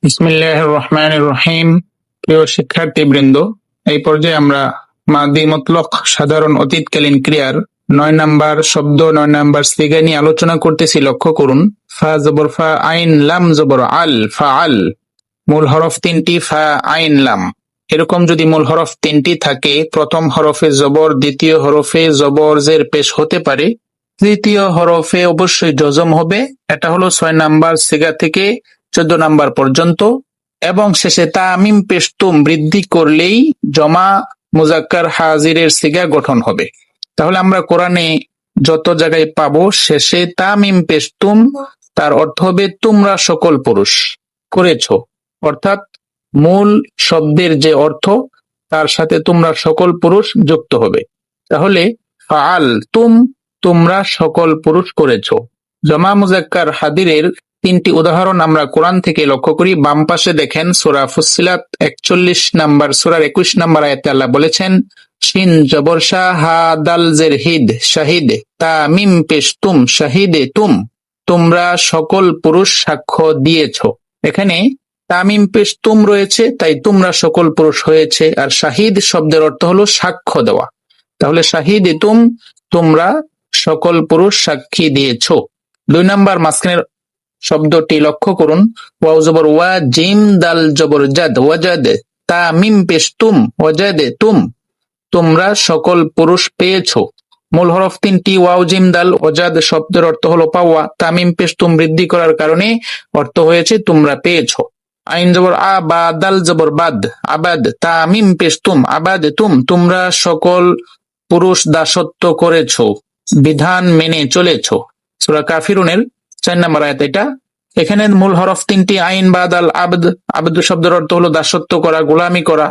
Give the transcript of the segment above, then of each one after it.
বিসমিল্লাহির রহমানির রহিম। প্রিয় শিক্ষার্থীবৃন্দ, এই পর্যায়ে আমরা মাদি মতলক সাধারণ অতীতকালীন ক্রিয়ার ৯ নাম্বার শব্দ ৯ নাম্বার সিগা নিয়ে আলোচনা করতেছি। লক্ষ্য করুন, ফা জবর ফা, আইন লাম জবর আল, ফা আল। মূল হরফ ৩টি, ফা আইন লাম। এরকম যদি মূল হরফ ৩টি থাকে, প্রথম হরফে জবর, দ্বিতীয় হরফে জবর জের পেশ হতে পারে, তৃতীয় হরফে অবশ্যই জজম হবে। এটা হলো ৬ নাম্বার সিগা থেকে ১৪ নাম্বার পর্যন্ত, এবং শেষে তামিম পেশতুম বৃদ্ধি করলেই জমা মুজাক্কার হাজিরের সিগা গঠন হবে। তাহলে আমরা কোরআনে যত জায়গায় পাবো শেষে তামিম পেশতুম, তার অর্থ হবে তোমরা সকল পুরুষ করেছো, অর্থাৎ মূল শব্দের যে অর্থ তার সাথে তোমরা সকল পুরুষ যুক্ত হবে। তাহলে ফাআল তুম, তোমরা সকল পুরুষ করেছো। জমা মুজাক্কার হাদিরের ৩টি উদাহরণ আমরা কোরআন থেকে লক্ষ্য করি। বাম পাশে দেখেন সূরা ফুসসিলাত ৪১ নাম্বার সূরার ২১ নাম্বার আয়াতে আল্লাহ বলেছেন, শিন জবর শা, হা দাল জের হিদ, শাহিদ, তা মিম পেশ তুম, শাহিদে তুম, তোমরা সকল পুরুষ সাক্ষ্য দিয়েছো। এখানে তামিম পেশ তুম রয়েছে, তাই তোমরা সকল পুরুষ হয়েছে। আর শাহিদ শব্দের অর্থ হলো সাক্ষ্য দেওয়া। তাহলে শাহিদে তুম, তোমরা সকল পুরুষ সাক্ষী দিয়েছো। ২ নাম্বার মাঝখানের শব্দটি লক্ষ্য করুন, ওয়াও জবর ওয়া, জিম দাল জবর জাদ, ওয়াজাদ, তা মিম পেশ তুম, ওয়াজাদে তুম, তোমরা সকল পুরুষ পেয়েছো। মূল হরফ ৩টি, ওয়াও জিম দাল, ওয়াজাদ শব্দের অর্থ হলো পাওয়া, তামিম পেশ তুম বৃদ্ধি করার কারণে অর্থ হয়েছে তোমরা পেয়েছো। আইন জবর আ, বা দাল জবর বাদ, আবাদ, তামিম পেশ তুম, আবাদ তুম, তোমরা সকল পুরুষ দাসত্ব করেছো, বিধান মেনে চলেছো। সূরা কাফিরুনের ৪ নাম্বার আয়াত এটা। এখানে মূল হরফ ৩টি, আইন বা দাল, আবদ। আবদ শব্দের অর্থ হলো দাসত্ব করা, গোলামি করা,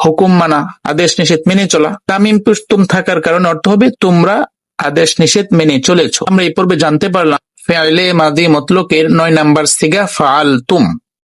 হুকুম মানা, আদেশ নিষেধ মেনে চলা। তামিম পেশতুম থাকার কারণে অর্থ হবে তোমরা আদেশ নিষেধ মেনে চলেছো। আমরা এই পর্বে জানতে পারলাম ফেয়েলে মাদি মতলকের ৯ নাম্বার সিগা ফাআলতুম।